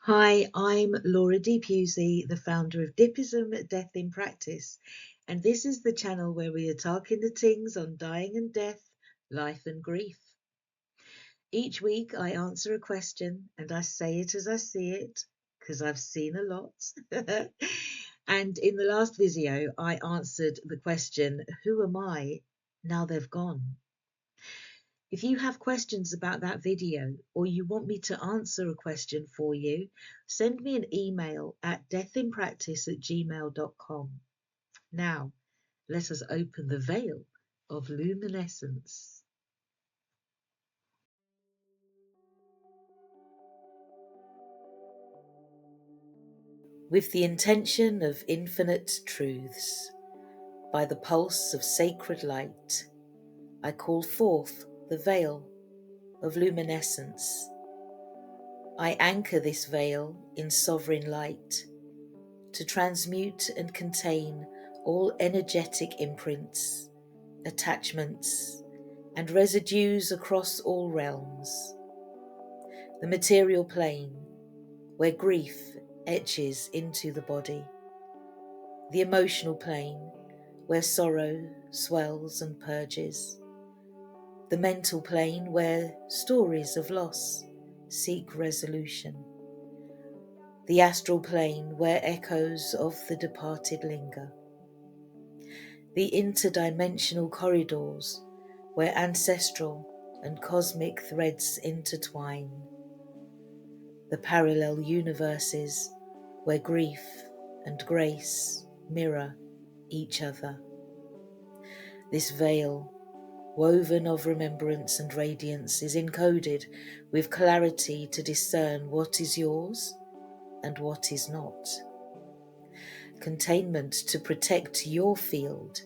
Hi, I'm Laura D. Pusey, the founder of Dippism Death in Practice, and this is the channel where we are talking the things on dying and death, life and grief. Each week I answer a question and I say it as I see it, because I've seen a lot. And in the last video, I answered the question, who am I now they've gone? If you have questions about that video or you want me to answer a question for you, send me an email at deathinpractice@gmail.com. Now, let us open the veil of luminescence. With the intention of infinite truths, by the pulse of sacred light, I call forth the veil of luminescence. I anchor this veil in sovereign light to transmute and contain all energetic imprints, attachments, and residues across all realms. The material plane, where grief etches into the body. The emotional plane, where sorrow swells and purges. The mental plane, where stories of loss seek resolution. The astral plane, where echoes of the departed linger. The interdimensional corridors, where ancestral and cosmic threads intertwine. The parallel universes, where grief and grace mirror each other. This veil, woven of remembrance and radiance, is encoded with clarity to discern what is yours and what is not. Containment to protect your field,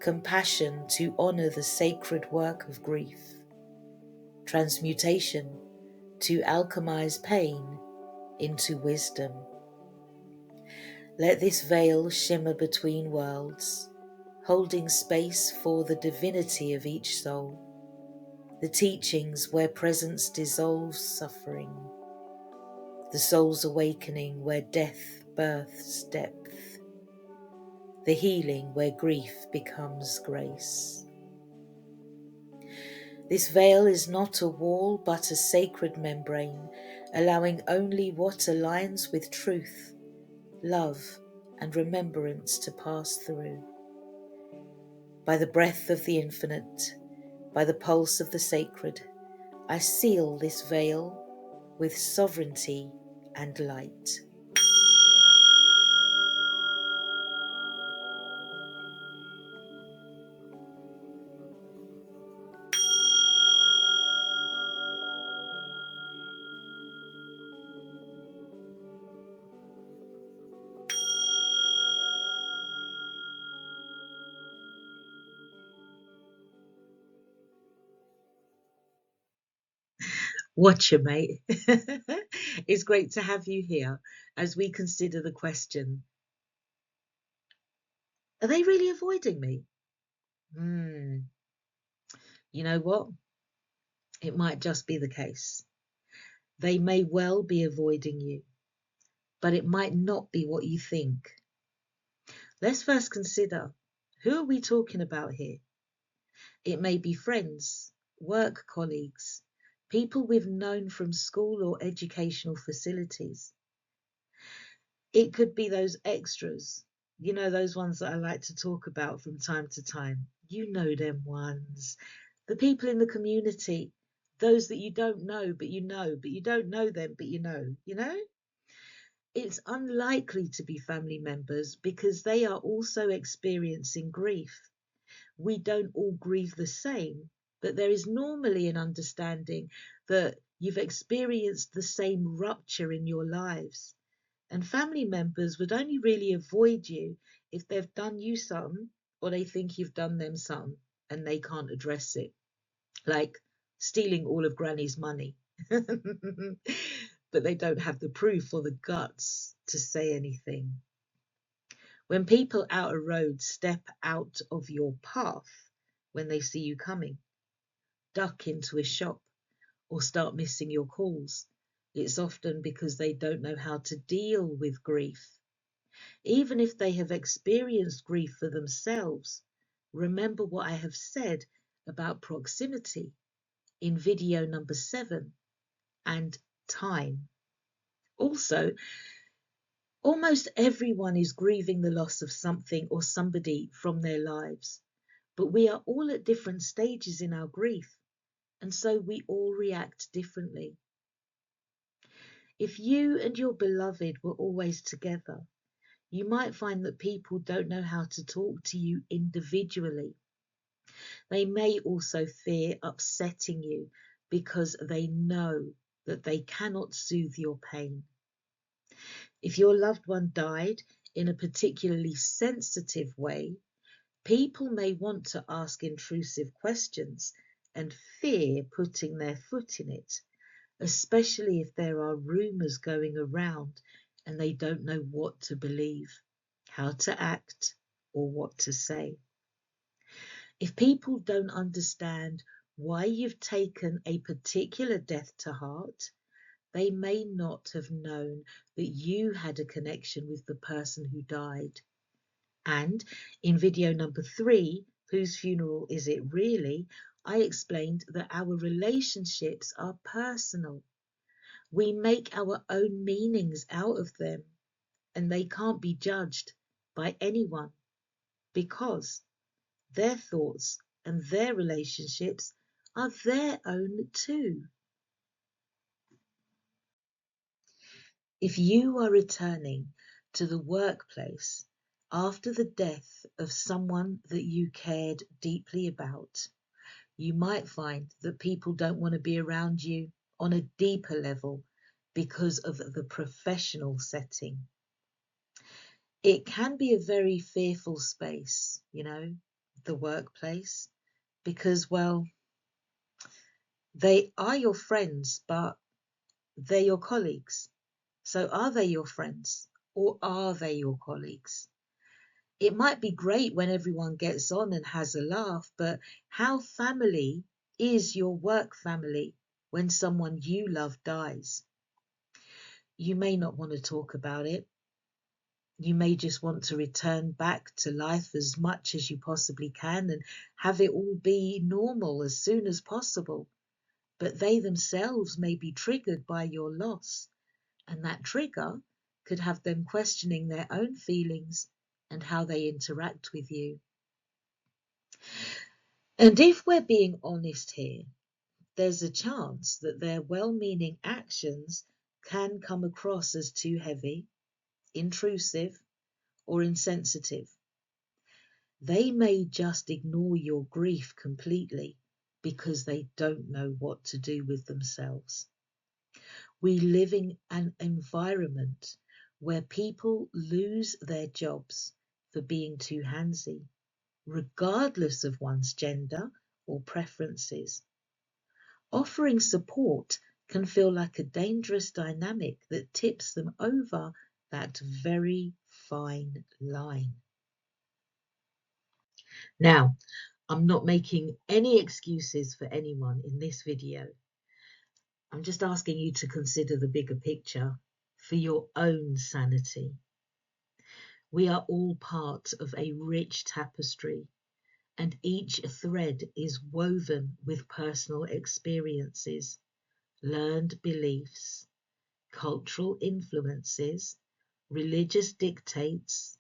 compassion to honour the sacred work of grief, transmutation to alchemize pain into wisdom. Let this veil shimmer between worlds, holding space for the divinity of each soul, the teachings where presence dissolves suffering, the soul's awakening where death births depth, the healing where grief becomes grace. This veil is not a wall but a sacred membrane, allowing only what aligns with truth, love, and remembrance to pass through. By the breath of the infinite, by the pulse of the sacred, I seal this veil with sovereignty and light. Watcher, mate. It's great to have you here as we consider the question, are they really avoiding me? You know what? It might just be the case. They may well be avoiding you, but it might not be what you think. Let's first consider, who are we talking about here? It may be friends, work colleagues, people we've known from school or educational facilities. It could be those extras, those ones that I like to talk about from time to time. You know them ones. The people in the community, those that you don't know, but you know, but you don't know them, but you know? It's unlikely to be family members because they are also experiencing grief. We don't all grieve the same, but there is normally an understanding that you've experienced the same rupture in your lives. And family members would only really avoid you if they've done you something or they think you've done them something and they can't address it, like stealing all of Granny's money. But they don't have the proof or the guts to say anything. When people out a road step out of your path when they see you coming, duck into a shop, or start missing your calls, It's often because they don't know how to deal with grief. Even if they have experienced grief for themselves, remember what I have said about proximity in video number 7 and time. Also, almost everyone is grieving the loss of something or somebody from their lives, but we are all at different stages in our grief, and so we all react differently. If you and your beloved were always together, you might find that people don't know how to talk to you individually. They may also fear upsetting you because they know that they cannot soothe your pain. If your loved one died in a particularly sensitive way, people may want to ask intrusive questions and fear putting their foot in it, especially if there are rumors going around and they don't know what to believe, how to act, or what to say. If people don't understand why you've taken a particular death to heart, they may not have known that you had a connection with the person who died. And in video number 3, Whose Funeral Is It Really?, I explained that our relationships are personal. We make our own meanings out of them, and they can't be judged by anyone because their thoughts and their relationships are their own too. If you are returning to the workplace after the death of someone that you cared deeply about, you might find that people don't want to be around you on a deeper level because of the professional setting. It can be a very fearful space, the workplace, because, well, they are your friends, but they're your colleagues. So are they your friends or are they your colleagues? It might be great when everyone gets on and has a laugh, but how family is your work family when someone you love dies? You may not want to talk about it. You may just want to return back to life as much as you possibly can and have it all be normal as soon as possible. But they themselves may be triggered by your loss, and that trigger could have them questioning their own feelings and how they interact with you. And if we're being honest here, there's a chance that their well-meaning actions can come across as too heavy, intrusive, or insensitive. They may just ignore your grief completely because they don't know what to do with themselves. We live in an environment where people lose their jobs for being too handsy, regardless of one's gender or preferences. Offering support can feel like a dangerous dynamic that tips them over that very fine line. Now, I'm not making any excuses for anyone in this video. I'm just asking you to consider the bigger picture for your own sanity. We are all part of a rich tapestry, and each thread is woven with personal experiences, learned beliefs, cultural influences, religious dictates,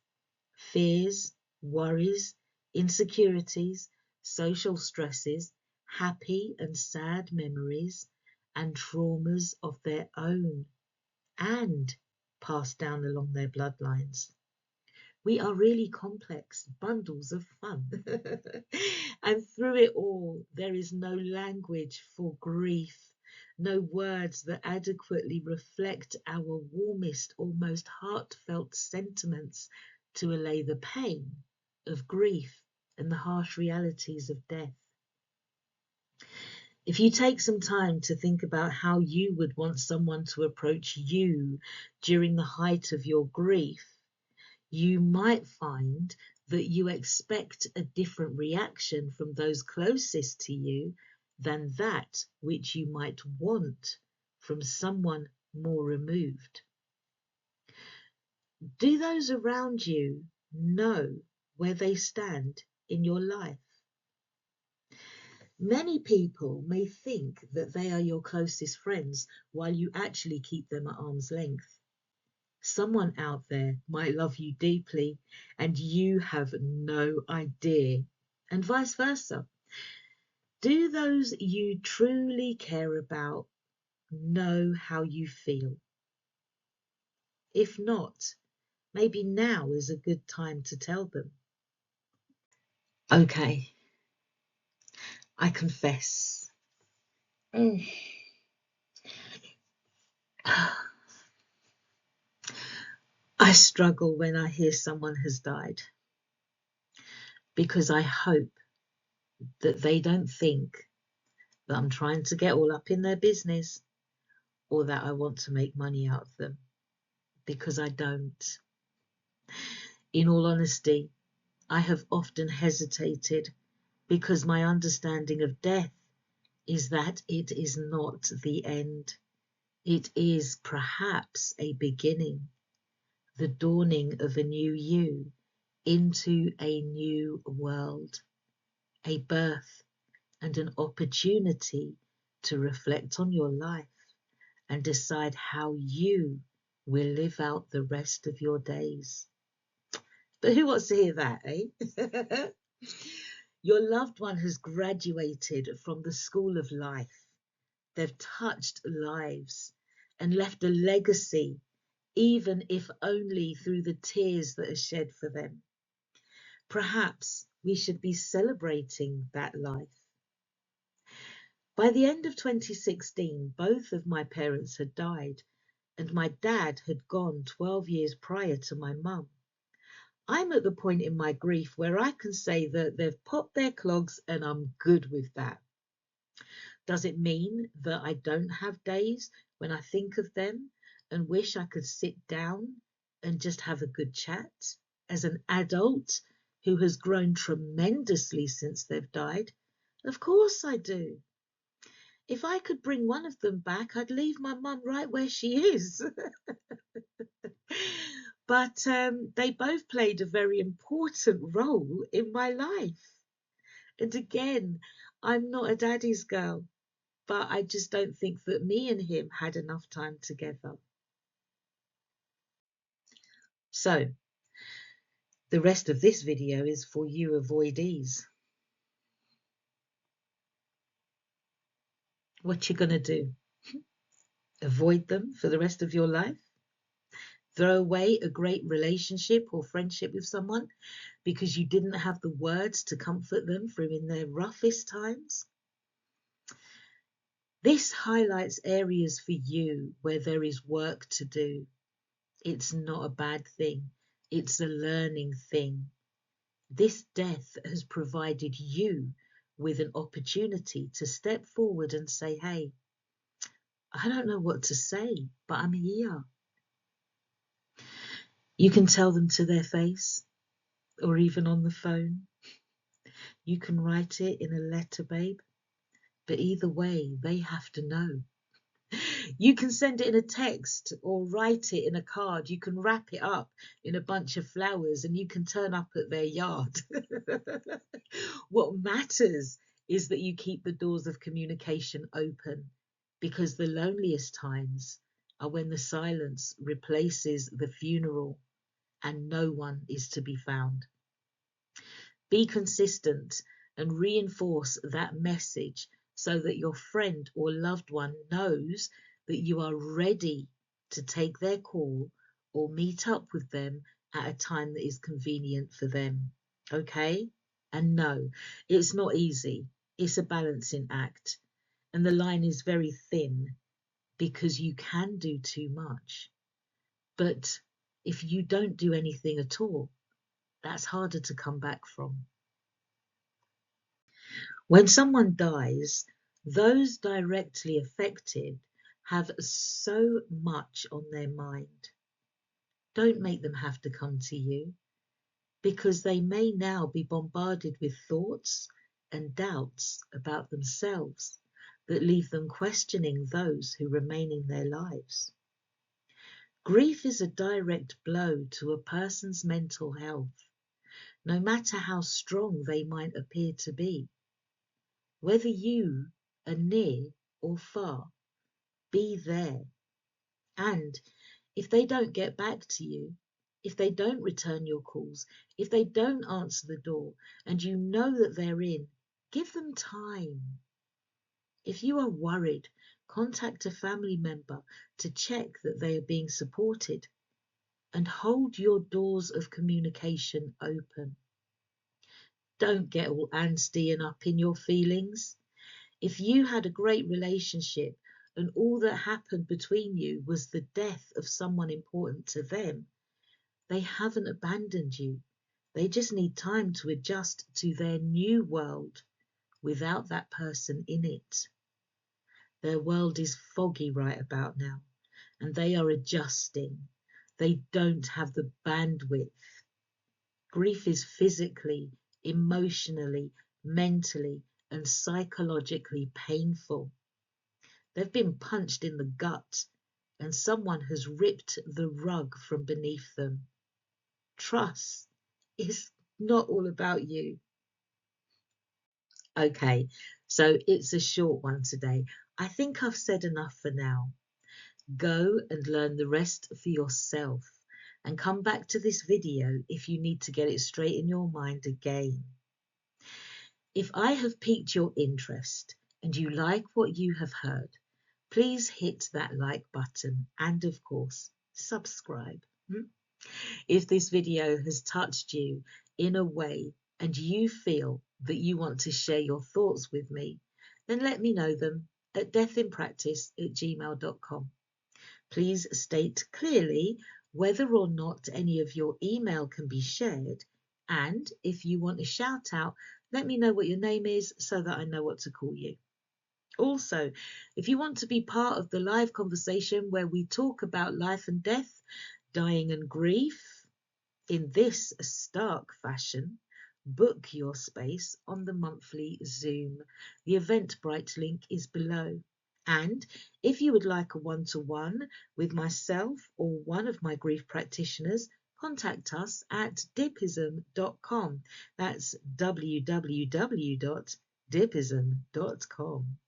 fears, worries, insecurities, social stresses, happy and sad memories, and traumas of their own, and passed down along their bloodlines. We are really complex bundles of fun. And through it all, there is no language for grief, no words that adequately reflect our warmest or most heartfelt sentiments to allay the pain of grief and the harsh realities of death. If you take some time to think about how you would want someone to approach you during the height of your grief, you might find that you expect a different reaction from those closest to you than that which you might want from someone more removed? Do those around you know where they stand in your life? Many people may think that they are your closest friends while you actually keep them at arm's length. Someone out there might love you deeply and you have no idea, and vice versa. Do those you truly care about know how you feel? If not, maybe now is a good time to tell them. Okay, I confess. I struggle when I hear someone has died because I hope that they don't think that I'm trying to get all up in their business or that I want to make money out of them, because I don't. In all honesty, I have often hesitated because my understanding of death is that it is not the end. It is perhaps a beginning, the dawning of a new you into a new world, a birth and an opportunity to reflect on your life and decide how you will live out the rest of your days. But who wants to hear that, eh? Your loved one has graduated from the school of life. They've touched lives and left a legacy, even if only through the tears that are shed for them. Perhaps we should be celebrating that life. By the end of 2016, both of my parents had died, and my dad had gone 12 years prior to my mum. I'm at the point in my grief where I can say that they've popped their clogs and I'm good with that. Does it mean that I don't have days when I think of them and wish I could sit down and just have a good chat as an adult who has grown tremendously since they've died? Of course I do. If I could bring one of them back, I'd leave my mum right where she is. But they both played a very important role in my life. And again, I'm not a daddy's girl, but I just don't think that me and him had enough time together. So the rest of this video is for you avoidees. What you gonna do? Avoid them for the rest of your life? Throw away a great relationship or friendship with someone because you didn't have the words to comfort them through in their roughest times? This highlights areas for you where there is work to do. It's not a bad thing. It's a learning thing. This death has provided you with an opportunity to step forward and say, hey, I don't know what to say, but I'm here. You can tell them to their face or even on the phone. You can write it in a letter, babe. But either way, they have to know. You can send it in a text or write it in a card. You can wrap it up in a bunch of flowers and you can turn up at their yard. What matters is that you keep the doors of communication open, because the loneliest times are when the silence replaces the funeral and no one is to be found. Be consistent and reinforce that message so that your friend or loved one knows that you are ready to take their call or meet up with them at a time that is convenient for them. Okay? And no, it's not easy. It's a balancing act. And the line is very thin because you can do too much. But if you don't do anything at all, that's harder to come back from. When someone dies, those directly affected have so much on their mind. Don't make them have to come to you, because they may now be bombarded with thoughts and doubts about themselves that leave them questioning those who remain in their lives. Grief is a direct blow to a person's mental health, no matter how strong they might appear to be. Whether you are near or far, be there. And if they don't get back to you, if they don't return your calls, if they don't answer the door, and you know that they're in, give them time. If you are worried, contact a family member to check that they are being supported, and hold your doors of communication open. Don't get all angsty and up in your feelings. If you had a great relationship and all that happened between you was the death of someone important to them, they haven't abandoned you. They just need time to adjust to their new world without that person in it. Their world is foggy right about now, and they are adjusting. They don't have the bandwidth. Grief is physically, emotionally, mentally, and psychologically painful. They've been punched in the gut, and someone has ripped the rug from beneath them. Trust is not all about you. Okay, so it's a short one today. I think I've said enough for now. Go and learn the rest for yourself and come back to this video if you need to get it straight in your mind again. If I have piqued your interest and you like what you have heard, please hit that like button and, of course, subscribe. If this video has touched you in a way and you feel that you want to share your thoughts with me, then let me know them at deathinpractice@gmail.com. Please state clearly whether or not any of your email can be shared, and if you want a shout out, let me know what your name is so that I know what to call you. Also, if you want to be part of the live conversation where we talk about life and death, dying and grief, in this stark fashion, book your space on the monthly Zoom. The Eventbrite link is below. And if you would like a one-to-one with myself or one of my grief practitioners, contact us at dipism.com. That's www.dipism.com.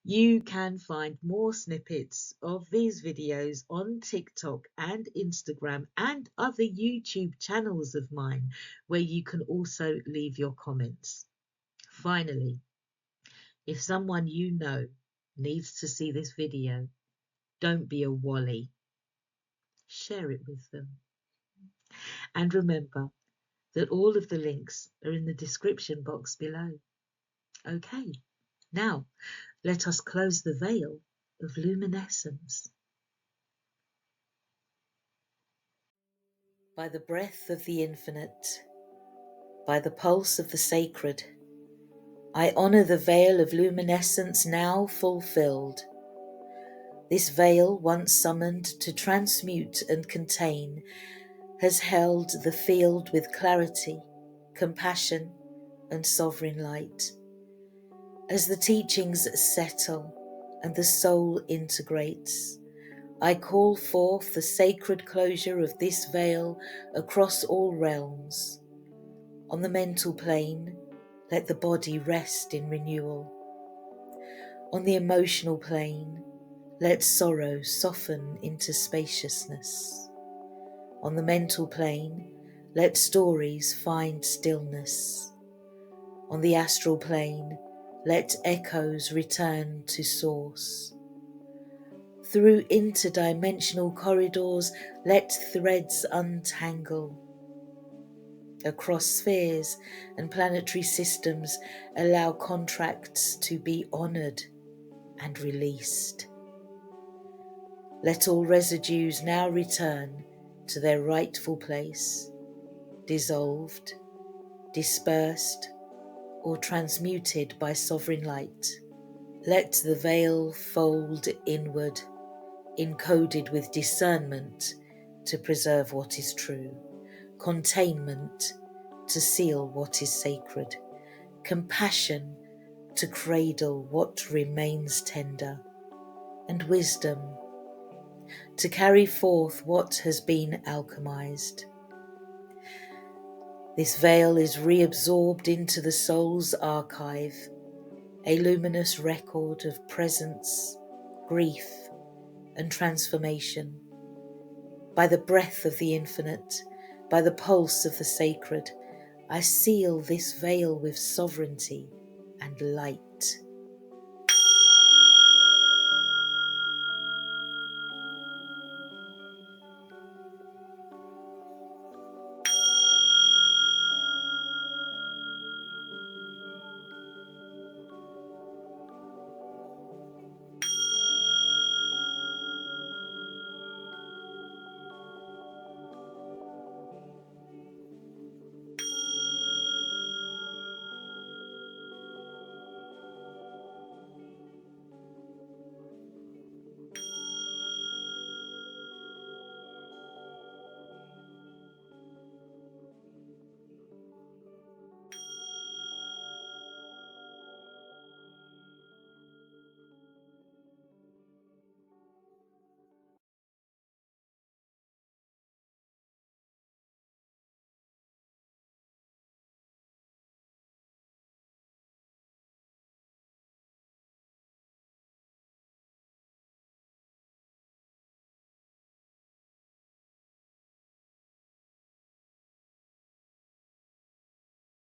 You can find more snippets of these videos on TikTok and Instagram and other YouTube channels of mine, where you can also leave your comments. Finally, if someone you know needs to see this video, don't be a wally. Share it with them. And remember that all of the links are in the description box below. Okay, now let us close the veil of luminescence. By the breath of the infinite, by the pulse of the sacred, I honour the veil of luminescence now fulfilled. This veil, once summoned to transmute and contain, has held the field with clarity, compassion, and sovereign light. As the teachings settle and the soul integrates, I call forth the sacred closure of this veil across all realms. On the mental plane, let the body rest in renewal. On the emotional plane, let sorrow soften into spaciousness. On the mental plane, let stories find stillness. On the astral plane, let echoes return to source. Through interdimensional corridors, let threads untangle. Across spheres and planetary systems, allow contracts to be honoured and released. Let all residues now return to their rightful place, dissolved, dispersed, or transmuted by sovereign light. Let the veil fold inward, encoded with discernment to preserve what is true, containment to seal what is sacred, compassion to cradle what remains tender, and wisdom to carry forth what has been alchemized. This veil is reabsorbed into the soul's archive, a luminous record of presence, grief, and transformation. By the breath of the infinite, by the pulse of the sacred, I seal this veil with sovereignty and light.